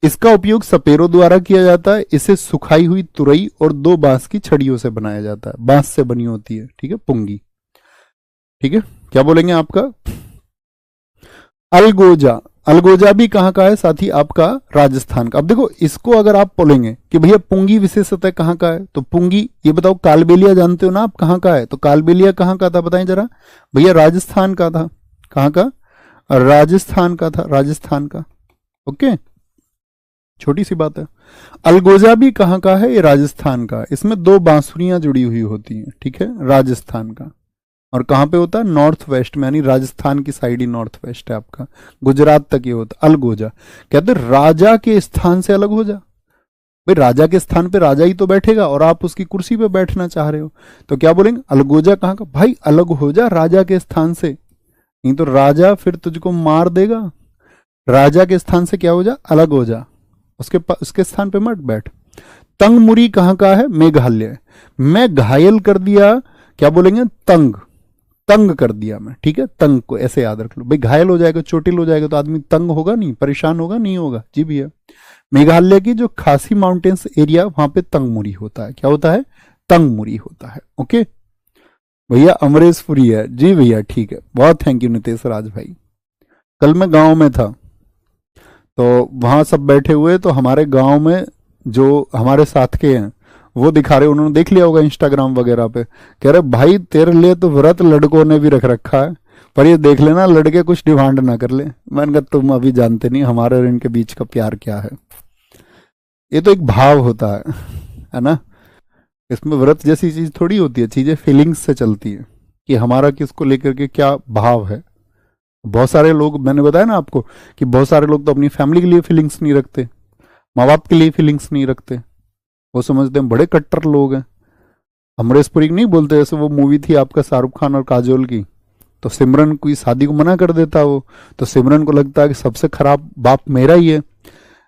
इसका उपयोग सपेरों द्वारा किया जाता है। इसे सुखाई हुई तुरई और 2 बांस की छड़ियों से बनाया जाता है, बांस से बनी होती है, ठीक है, पुंगी, ठीक है। क्या बोलेंगे आपका, अलगोजा। अलगोजा भी कहां का है साथी, आपका राजस्थान का। अब देखो इसको अगर आप बोलेंगे कि भैया पुंगी विशेषतः कहां का है, तो पुंगी, ये बताओ कालबेलिया जानते हो ना आप कहां का है, तो कालबेलिया कहां का था बताएं जरा, भैया राजस्थान का था। कहां का, राजस्थान का था, राजस्थान का, ओके, छोटी सी बात है। अलगोजा भी कहां का है, ये राजस्थान का। इसमें 2 बांसुरियां जुड़ी हुई होती हैं, ठीक है, राजस्थान का। और कहां पे होता है, नॉर्थ वेस्ट में, यानी राजस्थान की साइड ही नॉर्थ वेस्ट है आपका, गुजरात तक ये होता। अलगोजा कहते राजा के स्थान से अलग हो जा, भाई राजा के स्थान पे राजा ही तो बैठेगा और आप उसकी कुर्सी पे बैठना चाह रहे हो, तो क्या बोलेंगे, अलगोजा कहां का, भाई अलग हो जा राजा के स्थान से, नहीं तो राजा फिर तुझको मार देगा। राजा के स्थान से क्या हो जा, अलग हो जा, उसके स्थान पे मत बैठ। तंगमुरी कहां का है, मेघालय। मैं घायल कर दिया, क्या बोलेंगे, तंग, तंग कर दिया मैं, ठीक है, तंग को ऐसे याद रख लो, भाई घायल हो जाएगा, चोटिल हो जाएगा तो आदमी तंग होगा नहीं, परेशान होगा नहीं, होगा। जी भैया, मेघालय की जो खासी माउंटेन्स एरिया, वहां पे तंगमुरी होता है। क्या होता है, तंगमुरी होता है, ओके भैया। अमरेशपुरी है, जी भैया, ठीक है, बहुत थैंक यू नितेश राज भाई। कल मैं गांव में था तो वहां सब बैठे हुए, तो हमारे गांव में जो हमारे साथ के हैं वो दिखा रहे, उन्होंने देख लिया होगा इंस्टाग्राम वगैरह पे, कह रहे भाई तेरे लिए तो व्रत लड़कों ने भी रख रखा है, पर ये देख लेना लड़के कुछ डिमांड ना कर ले। मैंने कहा तुम अभी जानते नहीं हमारे और इनके बीच का प्यार क्या है, ये तो एक भाव होता है ना, इसमें व्रत जैसी चीज थोड़ी होती है, चीजें फीलिंग्स से चलती है कि हमारा किसको लेकर के क्या भाव है। बहुत सारे लोग, मैंने बताया ना आपको कि बहुत सारे लोग तो अपनी फैमिली के लिए फीलिंग्स नहीं रखते, माँ बाप के लिए फीलिंग्स नहीं रखते, वो समझते हैं बड़े कट्टर लोग हैं। अमरेशपुरी नहीं बोलते, जैसे वो मूवी थी आपका शाहरुख खान और काजोल की, तो सिमरन कोई शादी को मना कर देता वो, तो सिमरन को लगता है कि सबसे खराब बाप मेरा ही है,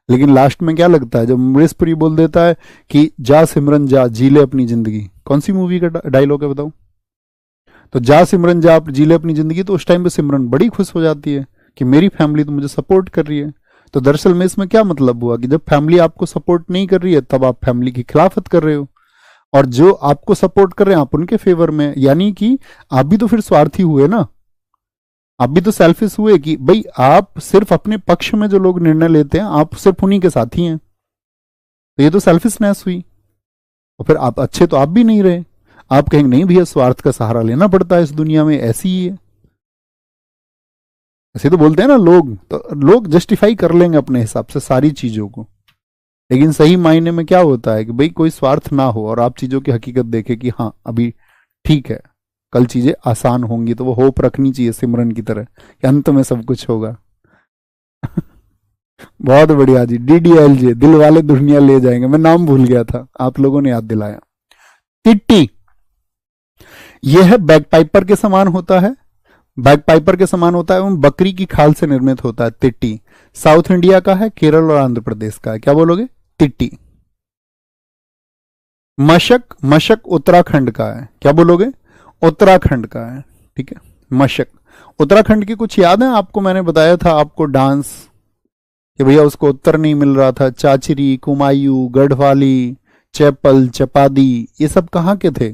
लेकिन लास्ट में क्या लगता है जब अमरेशपुरी बोल देता है कि जा सिमरन जा जी ले अपनी जिंदगी। कौन सी मूवी का डायलॉग है बताओ, तो जा सिमरन जा जी ले अपनी जिंदगी, तो उस टाइम पे सिमरन बड़ी खुश हो जाती है कि मेरी फैमिली तो मुझे सपोर्ट कर रही है। तो दरअसल में इसमें क्या मतलब हुआ कि जब फैमिली आपको सपोर्ट नहीं कर रही है तब आप फैमिली की खिलाफत कर रहे हो, और जो आपको सपोर्ट कर रहे हैं आप उनके फेवर में, यानी कि आप भी तो फिर स्वार्थी हुए ना, आप भी तो सेल्फिश हुए कि भाई आप सिर्फ अपने पक्ष में जो लोग निर्णय लेते हैं आप सिर्फ उन्हीं के साथी हैं, तो ये तो सेल्फिशनेस हुई। और फिर आप अच्छे तो आप भी नहीं रहे, आप कहेंगे नहीं भैया स्वार्थ का सहारा लेना पड़ता है इस दुनिया में, ऐसी ही है, ऐसे तो बोलते हैं ना लोग, तो लोग जस्टिफाई कर लेंगे अपने हिसाब से सारी चीजों को, लेकिन सही मायने में क्या होता है कि भाई कोई स्वार्थ ना हो और आप चीजों की हकीकत देखें कि हाँ अभी ठीक है, कल चीजें आसान होंगी, तो वो होप रखनी चाहिए सिमरन की तरह कि अंत में सब कुछ होगा। बहुत बढ़िया जी, DDLJ दिल वाले दुनिया ले जाएंगे, मैं नाम भूल गया था, आप लोगों ने याद दिलाया। टिट्टी, यह बैगपाइपर के समान होता है, बैगपाइपर के समान होता है एवं बकरी की खाल से निर्मित होता है। तिट्टी साउथ इंडिया का है, केरल और आंध्र प्रदेश का है। क्या बोलोगे, तिट्टी। मशक, मशक उत्तराखंड का है। क्या बोलोगे, उत्तराखंड का है, ठीक है, मशक। उत्तराखंड की कुछ याद है आपको, मैंने बताया था आपको डांस कि भैया उसको उत्तर नहीं मिल रहा था, चाचरी, कुमायूं, गढ़वाली, चैपल, चपादी, ये सब कहाँ के थे,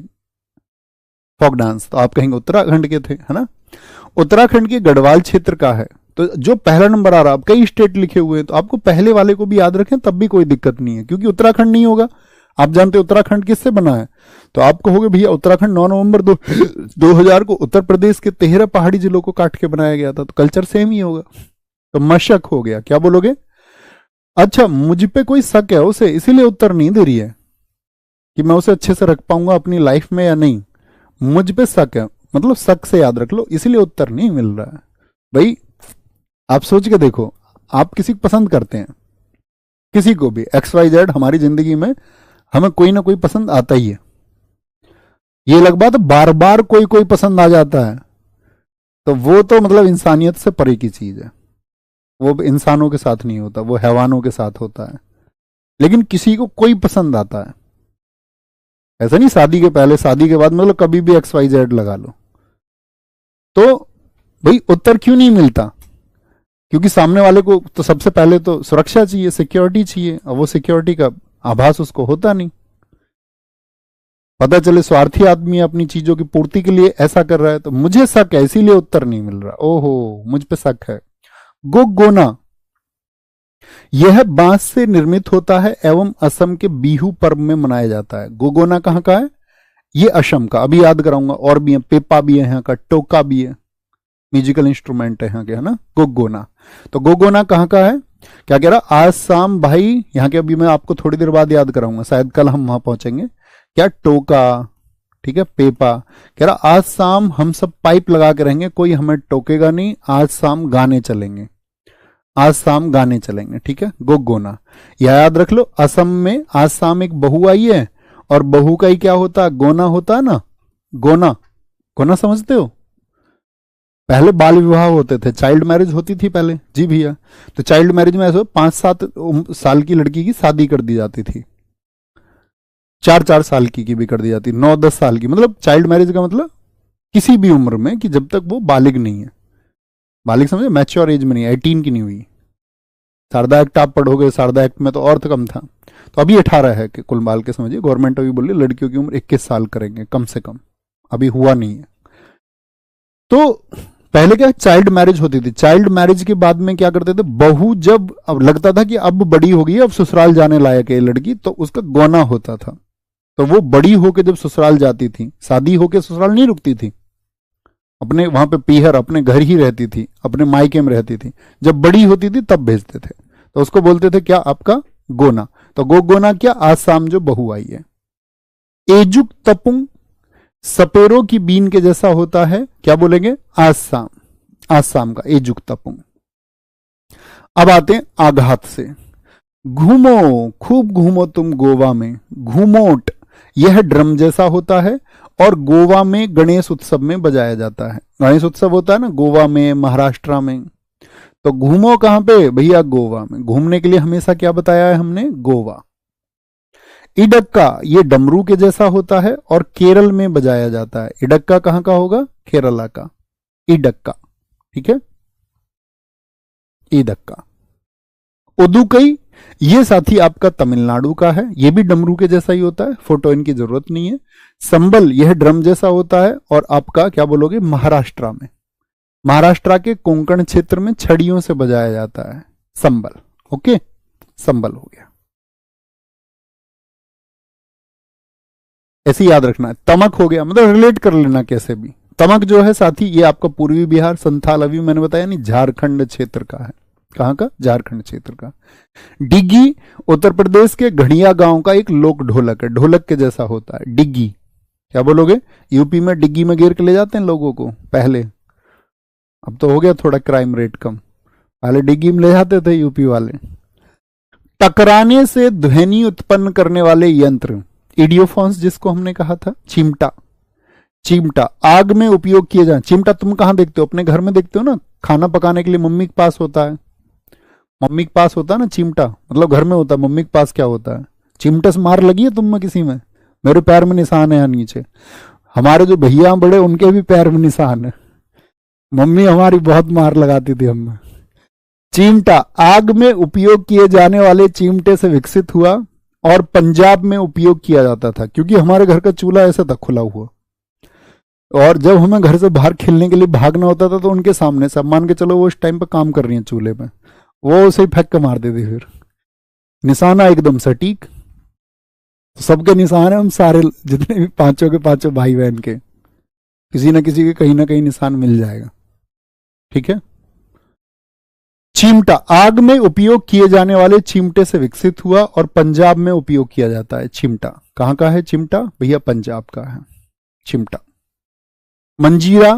फोक डांस, तो आप कहेंगे उत्तराखंड के थे, है ना। उत्तराखंड के गढ़वाल क्षेत्र का है, तो जो पहला नंबर आ रहा है, कई स्टेट लिखे हुए हैं, तो आपको पहले वाले को भी याद रखें तब भी कोई दिक्कत नहीं है, क्योंकि उत्तराखंड नहीं होगा आप जानते हैं उत्तराखंड किससे बना है? तो आप कहोगे भैया उत्तराखंड 9 नवंबर 2000 को उत्तर प्रदेश के 13 पहाड़ी जिलों को काट के बनाया गया था, तो कल्चर सेम ही होगा। तो मशक हो गया, क्या बोलोगे? अच्छा, मुझ पे कोई शक है उसे, इसीलिए उत्तर नहीं दे रही है कि मैं उसे अच्छे से रख पाऊंगा अपनी लाइफ में या नहीं। मुझ पे शक है, मतलब शक से याद रख लो, इसीलिए उत्तर नहीं मिल रहा है। भाई आप सोच के देखो, आप किसी को पसंद करते हैं, किसी को भी XYZ, हमारी जिंदगी में हमें कोई ना कोई पसंद आता ही है। ये लग बात बार बार कोई कोई पसंद आ जाता है, तो वो तो मतलब इंसानियत से परे की चीज है। वो इंसानों के साथ नहीं होता, वो हैवानों के साथ होता है। लेकिन किसी को कोई पसंद आता है, ऐसा नहीं शादी के पहले, शादी के बाद, मतलब कभी भी XYZ लगा लो। तो भाई उत्तर क्यों नहीं मिलता? क्योंकि सामने वाले को तो सबसे पहले तो सुरक्षा चाहिए, सिक्योरिटी चाहिए, और वो सिक्योरिटी का आभास उसको होता नहीं। पता चले स्वार्थी आदमी अपनी चीजों की पूर्ति के लिए ऐसा कर रहा है, तो मुझे शक है, इसीलिए उत्तर नहीं मिल रहा। ओहो, मुझ पे शक है। गोगोना, यह बांस से निर्मित होता है एवं असम के बिहू पर्व में मनाया जाता है। गोगोना कहां का है? ये असम का, अभी याद कराऊंगा। और भी है, पेपा भी है यहाँ का, टोका भी है, म्यूजिकल इंस्ट्रूमेंट है यहाँ के, है ना, गोगोना। तो गोगोना कहाँ का है? क्या कह रहा? आज शाम भाई, यहाँ के अभी मैं आपको थोड़ी देर बाद याद कराऊंगा, शायद कल हम वहां पहुंचेंगे। क्या? टोका, ठीक है, पेपा। कह रहा आज शाम हम सब पाइप लगा के रहेंगे, कोई हमें टोकेगा नहीं, आज शाम गाने चलेंगे, आज शाम गाने चलेंगे, ठीक है। गोगोना, यह याद रख लो। असम में आज शाम एक बहू आई है, और बहू का ही क्या होता है? गोना होता है ना, गोना। गोना समझते हो? पहले बाल विवाह होते थे, चाइल्ड मैरिज होती थी पहले, जी भैया। तो चाइल्ड मैरिज में ऐसे 5-7 साल की लड़की की शादी कर दी जाती थी, 4-4 साल की भी कर दी जाती, 9-10 साल की। मतलब चाइल्ड मैरिज का मतलब किसी भी उम्र में, कि जब तक वो बालिग नहीं है, बालिग समझे, मैच्योर एज में नहीं, 18 की नहीं हुई। शारदा एक्ट आप पढ़ोगे, शारदा एक्ट में तो और तो कम था। तो अभी 18 है कि कुल बाल के समझिए, गवर्नमेंट अभी बोल रही लड़कियों की उम्र 21 साल करेंगे कम से कम, अभी हुआ नहीं है। तो पहले क्या चाइल्ड मैरिज होती थी, चाइल्ड मैरिज के बाद में क्या करते थे, बहू जब अब लगता था कि अब बड़ी हो गई, अब ससुराल जाने लायक है लड़की, तो उसका गोना होता था। तो वो बड़ी होके जब ससुराल जाती थी, शादी होके ससुराल नहीं रुकती थी, अपने वहां पे पीहर अपने घर ही रहती थी, अपने मायके में रहती थी। जब बड़ी होती थी तब भेजते थे, तो उसको बोलते थे क्या? आपका गोना। तो गोना क्या? आज शाम जो बहू आई है। एजुक तपुंग, सपेरों की बीन के जैसा होता है, क्या बोलेंगे? आज शाम, आज शाम का एजुक तपुंग। अब आते हैं आघात से। घूमो, खूब घूमो तुम गोवा में। घूमोट, यह ड्रम जैसा होता है, और गोवा में गणेश उत्सव में बजाया जाता है। गणेश उत्सव होता है ना गोवा में, महाराष्ट्र में। तो घूमो कहां पे भैया? गोवा में। घूमने के लिए हमेशा क्या बताया है हमने? गोवा। इडक्का, ये डमरू के जैसा होता है और केरल में बजाया जाता है। इडक्का कहां का होगा? केरला का, इडक्का, ठीक है, इडक्का। उदुकई, ये साथी आपका तमिलनाडु का है, ये भी डमरू के जैसा ही होता है, फोटो इनकी जरूरत नहीं है। संबल, यह ड्रम जैसा होता है, और आपका क्या बोलोगे? महाराष्ट्र में, महाराष्ट्र के कोंकण क्षेत्र में छड़ियों से बजाया जाता है संबल। ओके, संबल हो गया, ऐसे याद रखना है। तमक हो गया, मतलब रिलेट कर लेना कैसे भी। तमक जो है साथी, ये आपका पूर्वी बिहार, संथाल, अभी मैंने बताया नहीं, झारखंड क्षेत्र का है। कहां का? झारखंड क्षेत्र का। डिग्गी, उत्तर प्रदेश के घड़िया गांव का एक लोक ढोलक है, ढोलक के जैसा होता है। डिग्गी, क्या बोलोगे? यूपी में डिग्गी में घेर के ले जाते हैं लोगों को पहले, अब तो हो गया थोड़ा क्राइम रेट कम, पहले डिग्गी में ले जाते थे यूपी वाले। टकराने से ध्वनि उत्पन्न करने वाले यंत्र, इडियोफोन्स जिसको हमने कहा था। चिमटा, चिमटा आग में उपयोग किए जाए। चिमटा तुम कहां देखते हो? अपने घर में देखते हो ना, खाना पकाने के लिए मम्मी के पास होता है, मम्मी के पास होता है ना चिमटा, मतलब घर में होता है। मम्मी के पास क्या होता है? चिमटे से मार लगी है तुम में किसी में? मेरे पैर में निशान है यहाँ नीचे, हमारे जो भैया बड़े उनके भी पैर में निशान है, मम्मी हमारी बहुत मार लगाती थी हमें। चिमटा आग में उपयोग किए जाने वाले चिमटे से विकसित हुआ, और पंजाब में उपयोग किया जाता था, क्योंकि हमारे घर का चूल्हा ऐसा था खुला हुआ, और जब हमें घर से बाहर खेलने के लिए भागना होता था तो उनके सामने सब मान के चलो वो उस टाइम पे काम कर रही है चूल्हे पे, वो उसे फेंक के मार देती, फिर निशाना एकदम सटीक। तो सबके निशान है, हम सारे जितने भी पांचों के पांचों भाई बहन के किसी न किसी के कहीं ना कहीं निशान मिल जाएगा। ठीक है। चिमटा आग में उपयोग किए जाने वाले चिमटे से विकसित हुआ और पंजाब में उपयोग किया जाता है। चिमटा कहां का है? चिमटा भैया पंजाब का है चिमटा। मंजीरा,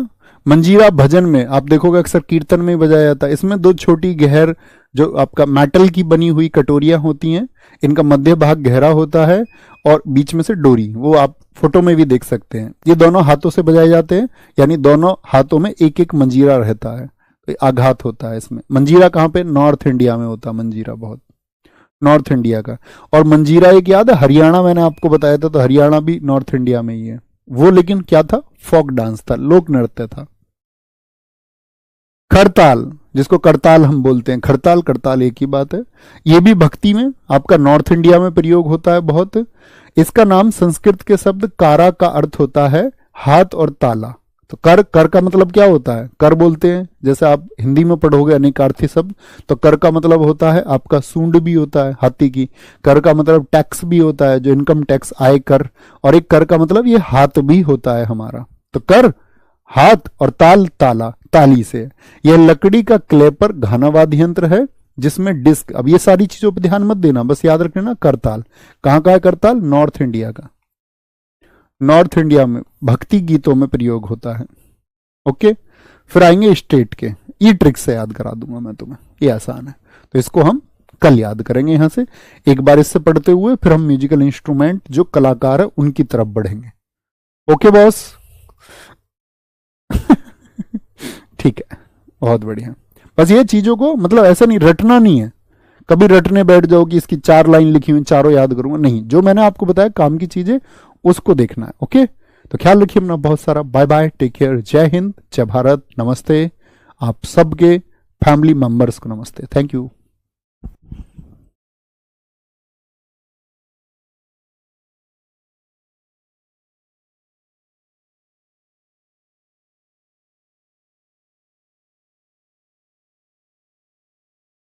मंजीरा भजन में आप देखोगे अक्सर कीर्तन में बजाया जाता है। इसमें दो छोटी गहर जो आपका मेटल की बनी हुई कटोरियां होती हैं, इनका मध्य भाग गहरा होता है और बीच में से डोरी, वो आप फोटो में भी देख सकते हैं। ये दोनों हाथों से बजाए जाते हैं, यानी दोनों हाथों में एक एक मंजीरा रहता है, तो आघात होता है इसमें। मंजीरा कहां पे? नॉर्थ इंडिया में होता है मंजीरा, बहुत नॉर्थ इंडिया का। और मंजीरा एक याद है हरियाणा, मैंने आपको बताया था, तो हरियाणा भी नॉर्थ इंडिया में ही है वो, लेकिन क्या था? फोक डांस था, लोक नृत्य था। खड़ताल, जिसको करताल हम बोलते हैं, खड़ताल करताल एक ही बात है। ये भी भक्ति में आपका नॉर्थ इंडिया में प्रयोग होता है बहुत। इसका नाम संस्कृत के शब्द कारा का अर्थ होता है हाथ और ताला। तो कर, कर का मतलब क्या होता है? कर बोलते हैं, जैसे आप हिंदी में पढ़ोगे अनेकार्थी शब्द, तो कर का मतलब होता है आपका सूंड भी होता है हाथी की। कर का मतलब टैक्स भी होता है, जो इनकम टैक्स आय कर। और एक कर का मतलब ये हाथ भी होता है हमारा। तो कर हाथ और ताल ताला, ताली से। यह लकड़ी का क्लेपर घाना वाद्य यंत्र है जिसमें डिस्क, अब ये सारी चीजों पर ध्यान मत देना, बस याद रखना करताल कहां का है? करताल नॉर्थ इंडिया का, नॉर्थ इंडिया में भक्ति गीतों में प्रयोग होता है। ओके, फिर आएंगे स्टेट के। ये ट्रिक से याद करा दूंगा मैं तुम्हें, ये आसान है, तो इसको हम कल याद करेंगे। यहां से एक बार इससे पढ़ते हुए फिर हम म्यूजिकल इंस्ट्रूमेंट जो कलाकार है उनकी तरफ बढ़ेंगे। Okay boss? ठीक है, बहुत बढ़िया। बस ये चीजों को मतलब ऐसा नहीं रटना नहीं है, कभी रटने बैठ जाओ कि इसकी 4 लाइन लिखी हुई चारों याद करूंगा, नहीं। जो मैंने आपको बताया काम की चीजें उसको देखना है। ओके, तो ख्याल रखिए अपना बहुत सारा। बाय बाय, टेक केयर, जय हिंद, जय भारत, नमस्ते। आप सबके फैमिली मेंबर्स को नमस्ते, थैंक यू।